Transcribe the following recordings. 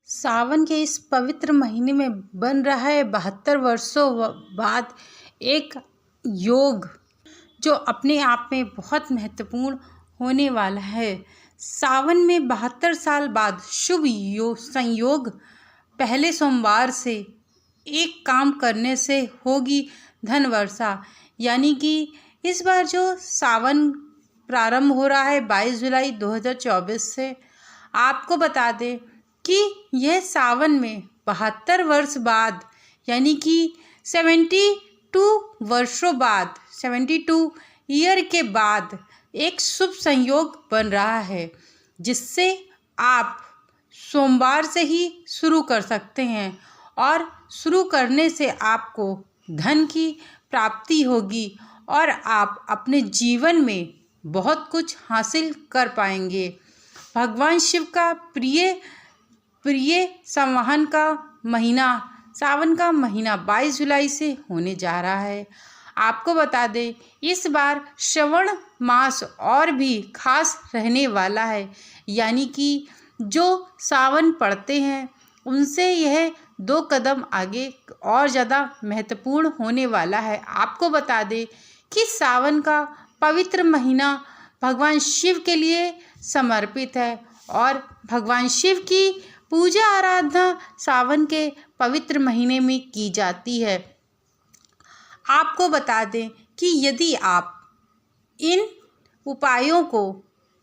सावन के इस पवित्र महीने में बन रहा है 72 वर्षों बाद एक योग जो अपने आप में बहुत महत्वपूर्ण होने वाला है। सावन में 72 साल बाद शुभ संयोग पहले सोमवार से एक काम करने से होगी धन वर्षा। यानी कि इस बार जो सावन प्रारंभ हो रहा है 22 जुलाई 2024 से, आपको बता दें कि यह सावन में 72 वर्ष बाद यानी कि 72 वर्षों बाद 72 ईयर के बाद एक शुभ संयोग बन रहा है, जिससे आप सोमवार से ही शुरू कर सकते हैं और शुरू करने से आपको धन की प्राप्ति होगी और आप अपने जीवन में बहुत कुछ हासिल कर पाएंगे। भगवान शिव का प्रिय संवहन का महीना सावन का महीना 22 जुलाई से होने जा रहा है। आपको बता दें इस बार श्रवण मास और भी खास रहने वाला है। यानी कि जो सावन पढ़ते हैं उनसे यह 2 कदम आगे और ज़्यादा महत्वपूर्ण होने वाला है। आपको बता दें कि सावन का पवित्र महीना भगवान शिव के लिए समर्पित है और भगवान शिव की पूजा आराधना सावन के पवित्र महीने में की जाती है। आपको बता दें कि यदि आप इन उपायों को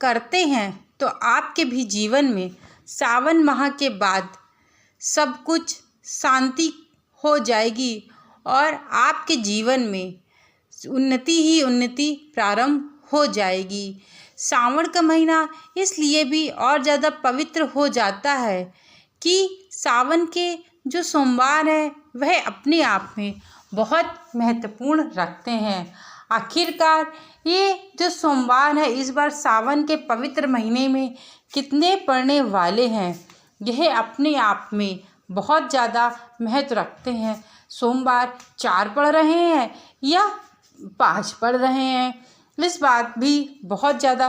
करते हैं तो आपके भी जीवन में सावन माह के बाद सब कुछ शांति हो जाएगी और आपके जीवन में उन्नति ही उन्नति प्रारंभ हो जाएगी। सावन का महीना इसलिए भी और ज़्यादा पवित्र हो जाता है कि सावन के जो सोमवार हैं वह अपने आप में बहुत महत्वपूर्ण रखते हैं। आखिरकार ये जो सोमवार है इस बार सावन के पवित्र महीने में कितने पड़ने वाले हैं, यह अपने आप में बहुत ज़्यादा महत्व रखते हैं। सोमवार 4 पड़ रहे हैं या 5 पड़ रहे हैं, इस बात भी बहुत ज़्यादा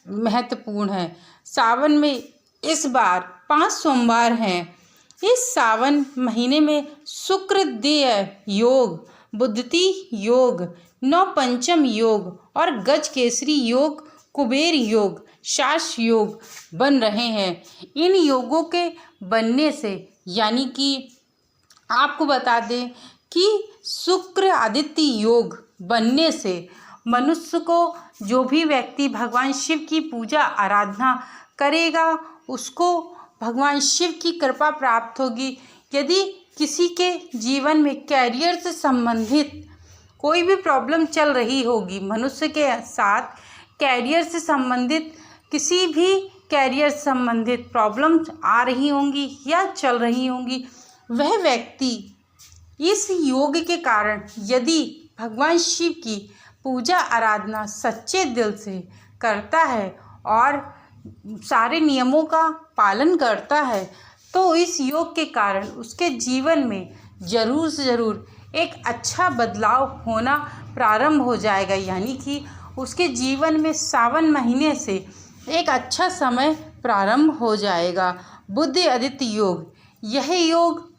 महत्वपूर्ण है। सावन में इस बार 5 सोमवार हैं। इस सावन महीने में शुक्रदेय योग, बुद्धि योग, नौ पंचम योग और गज केसरी योग, कुबेर योग, शास योग बन रहे हैं। इन योगों के बनने से यानी कि आपको बता दें कि शुक्र आदित्य योग बनने से मनुष्य को, जो भी व्यक्ति भगवान शिव की पूजा आराधना करेगा उसको भगवान शिव की कृपा प्राप्त होगी। यदि किसी के जीवन में कैरियर से संबंधित कोई भी प्रॉब्लम चल रही होगी, मनुष्य के साथ कैरियर से संबंधित किसी भी कैरियर से संबंधित प्रॉब्लम्स आ रही होंगी या चल रही होंगी, वह व्यक्ति इस योग के कारण यदि भगवान शिव की पूजा आराधना सच्चे दिल से करता है और सारे नियमों का पालन करता है तो इस योग के कारण उसके जीवन में ज़रूर से ज़रूर एक अच्छा बदलाव होना प्रारंभ हो जाएगा। यानी कि उसके जीवन में सावन महीने से एक अच्छा समय प्रारंभ हो जाएगा। बुद्धि आदित्य योग, यह योग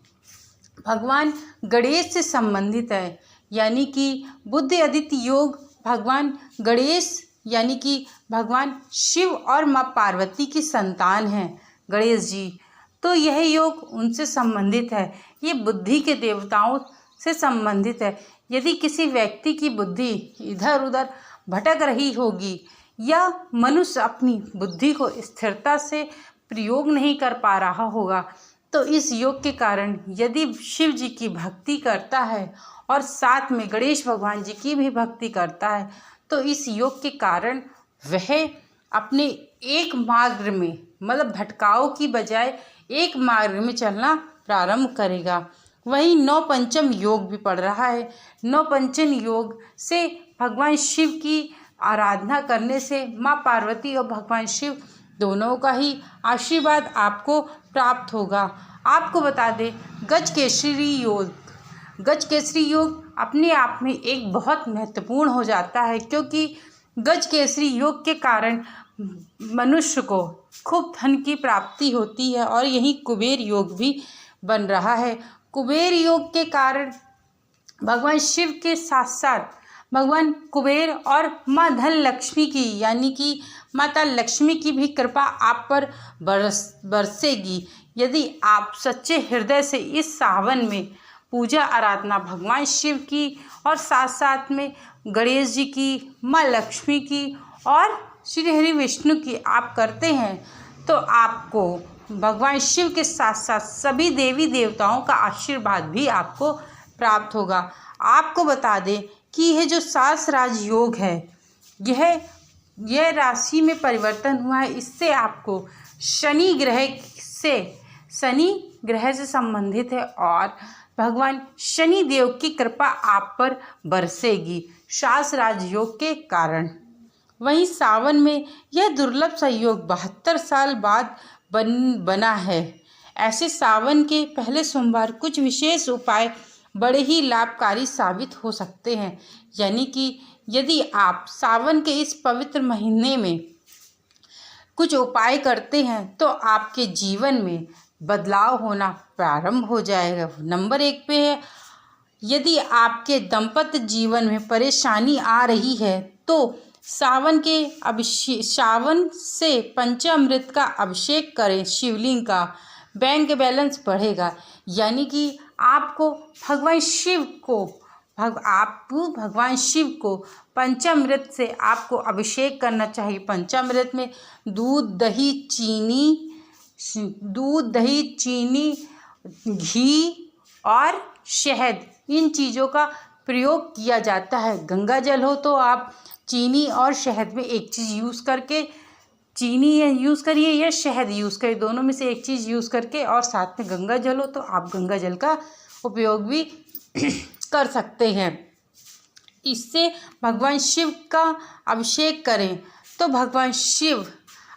भगवान गणेश से संबंधित है। यानी कि बुद्धि आदित्य योग भगवान गणेश यानी कि भगवान शिव और माँ पार्वती की संतान हैं गणेश जी, तो यह योग उनसे संबंधित है। ये बुद्धि के देवताओं से संबंधित है। यदि किसी व्यक्ति की बुद्धि इधर उधर भटक रही होगी या मनुष्य अपनी बुद्धि को स्थिरता से प्रयोग नहीं कर पा रहा होगा, तो इस योग के कारण यदि शिव जी की भक्ति करता है और साथ में गणेश भगवान जी की भी भक्ति करता है तो इस योग के कारण वह अपने एक मार्ग में, मतलब भटकाव की बजाय एक मार्ग में चलना प्रारंभ करेगा। वहीं नौ पंचम योग भी पड़ रहा है। नौ पंचम योग से भगवान शिव की आराधना करने से माँ पार्वती और भगवान शिव दोनों का ही आशीर्वाद आपको प्राप्त होगा। आपको बता दें गज केसरी योग, गज केसरी योग अपने आप में एक बहुत महत्वपूर्ण हो जाता है, क्योंकि गज केसरी योग के कारण मनुष्य को खूब धन की प्राप्ति होती है और यही कुबेर योग भी बन रहा है। कुबेर योग के कारण भगवान शिव के साथ साथ भगवान कुबेर और माँ धन लक्ष्मी की यानी कि माता लक्ष्मी की भी कृपा आप पर बरसेगी यदि आप सच्चे हृदय से इस सावन में पूजा आराधना भगवान शिव की और साथ साथ में गणेश जी की, माँ लक्ष्मी की और श्री हरि विष्णु की आप करते हैं तो आपको भगवान शिव के साथ साथ सभी देवी देवताओं का आशीर्वाद भी आपको प्राप्त होगा। आपको बता दें कि यह जो सहस्राज योग है यह राशि में परिवर्तन हुआ है। इससे आपको शनि ग्रह से संबंधित है और भगवान शनि देव की कृपा आप पर बरसेगी सहस्राज योग के कारण। वहीं सावन में यह दुर्लभ संयोग 72 साल बाद बना है। ऐसे सावन के पहले सोमवार कुछ विशेष उपाय बड़े ही लाभकारी साबित हो सकते हैं। यानी कि यदि आप सावन के इस पवित्र महीने में कुछ उपाय करते हैं तो आपके जीवन में बदलाव होना प्रारंभ हो जाएगा। नंबर 1 पे है, यदि आपके दाम्पत्य जीवन में परेशानी आ रही है तो सावन से पंचामृत का अभिषेक करें शिवलिंग का, बैंक बैलेंस बढ़ेगा। यानी कि आपको भगवान शिव को पंचामृत से आपको अभिषेक करना चाहिए। पंचामृत में दूध, दही, चीनी, घी और शहद, इन चीज़ों का प्रयोग किया जाता है। गंगा जल हो तो आप चीनी और शहद में एक चीज़ यूज़ करके, चीनी यूज़ करिए या शहद यूज़ करिए, दोनों में से एक चीज़ यूज़ करके, और साथ में गंगा जल हो तो आप गंगा जल का उपयोग भी कर सकते हैं। इससे भगवान शिव का अभिषेक करें तो भगवान शिव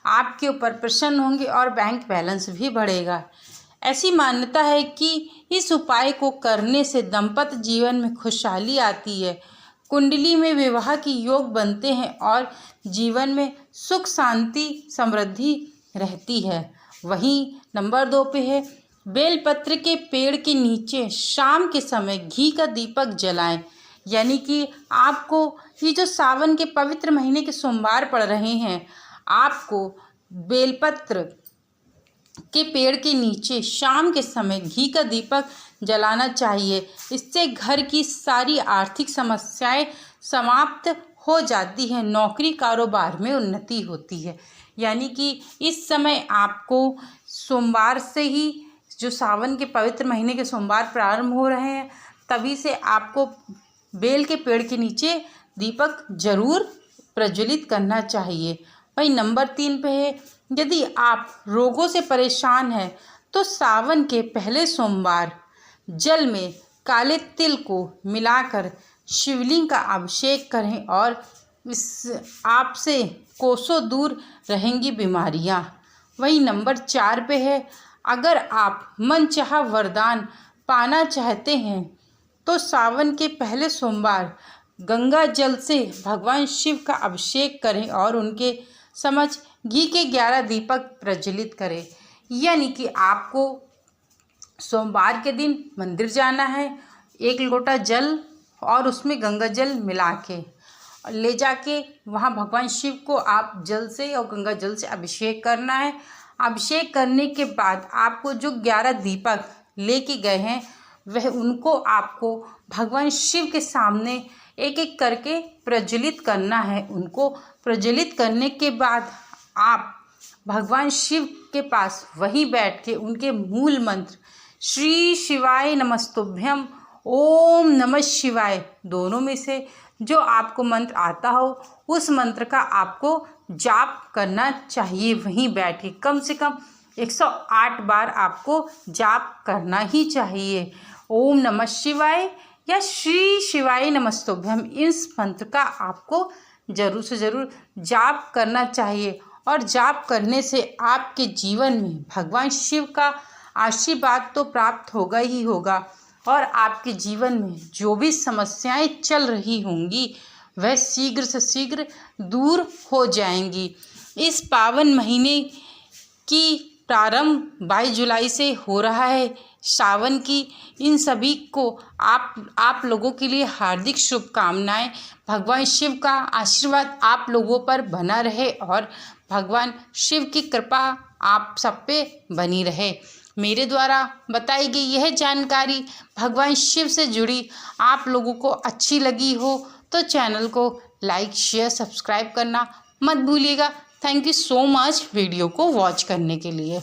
आपके ऊपर प्रसन्न होंगे और बैंक बैलेंस भी बढ़ेगा। ऐसी मान्यता है कि इस उपाय को करने से दाम्पत्य जीवन में खुशहाली आती है, कुंडली में विवाह की योग बनते हैं और जीवन में सुख शांति समृद्धि रहती है। वहीं नंबर 2 पे है, बेलपत्र के पेड़ के नीचे शाम के समय घी का दीपक जलाएं। यानी कि आपको ये जो सावन के पवित्र महीने के सोमवार पड़ रहे हैं, आपको बेलपत्र के पेड़ के नीचे शाम के समय घी का दीपक जलाना चाहिए। इससे घर की सारी आर्थिक समस्याएं समाप्त हो जाती हैं, नौकरी कारोबार में उन्नति होती है। यानी कि इस समय आपको सोमवार से ही, जो सावन के पवित्र महीने के सोमवार प्रारंभ हो रहे हैं, तभी से आपको बेल के पेड़ के नीचे दीपक जरूर प्रज्वलित करना चाहिए। वही नंबर 3 पे है, यदि आप रोगों से परेशान हैं तो सावन के पहले सोमवार जल में काले तिल को मिलाकर शिवलिंग का अभिषेक करें और इस आपसे कोसों दूर रहेंगी बीमारियां। वही नंबर 4 पे है, अगर आप मनचाहा वरदान पाना चाहते हैं तो सावन के पहले सोमवार गंगा जल से भगवान शिव का अभिषेक करें और उनके समक्ष घी के 11 दीपक प्रज्वलित करें। यानी कि आपको सोमवार के दिन मंदिर जाना है, 1 लोटा जल और उसमें गंगा जल मिला के ले जाके वहाँ भगवान शिव को आप जल से और गंगा जल से अभिषेक करना है। अभिषेक करने के बाद आपको जो 11 दीपक लेके गए हैं वह उनको आपको भगवान शिव के सामने एक एक करके प्रज्वलित करना है। उनको प्रज्वलित करने के बाद आप भगवान शिव के पास वहीं बैठ के उनके मूल मंत्र श्री शिवाय नमस्तुभ्यम, ओम नमः शिवाय, दोनों में से जो आपको मंत्र आता हो उस मंत्र का आपको जाप करना चाहिए। वहीं बैठ के कम से कम 108 बार आपको जाप करना ही चाहिए। ओम नमः शिवाय या श्री शिवाय नमस्तुभ्यम, इस मंत्र का आपको ज़रूर से ज़रूर जाप करना चाहिए। और जाप करने से आपके जीवन में भगवान शिव का आशीर्वाद तो प्राप्त होगा ही होगा और आपके जीवन में जो भी समस्याएं चल रही होंगी वह शीघ्र से शीघ्र दूर हो जाएंगी। इस पावन महीने की प्रारंभ 22 जुलाई से हो रहा है। सावन की इन सभी को आप लोगों के लिए हार्दिक शुभकामनाएं। भगवान शिव का आशीर्वाद आप लोगों पर बना रहे और भगवान शिव की कृपा आप सब पे बनी रहे। मेरे द्वारा बताई गई यह जानकारी भगवान शिव से जुड़ी आप लोगों को अच्छी लगी हो तो चैनल को लाइक, शेयर, सब्सक्राइब करना मत भूलिएगा। Thank you so much video को वॉच करने के लिए।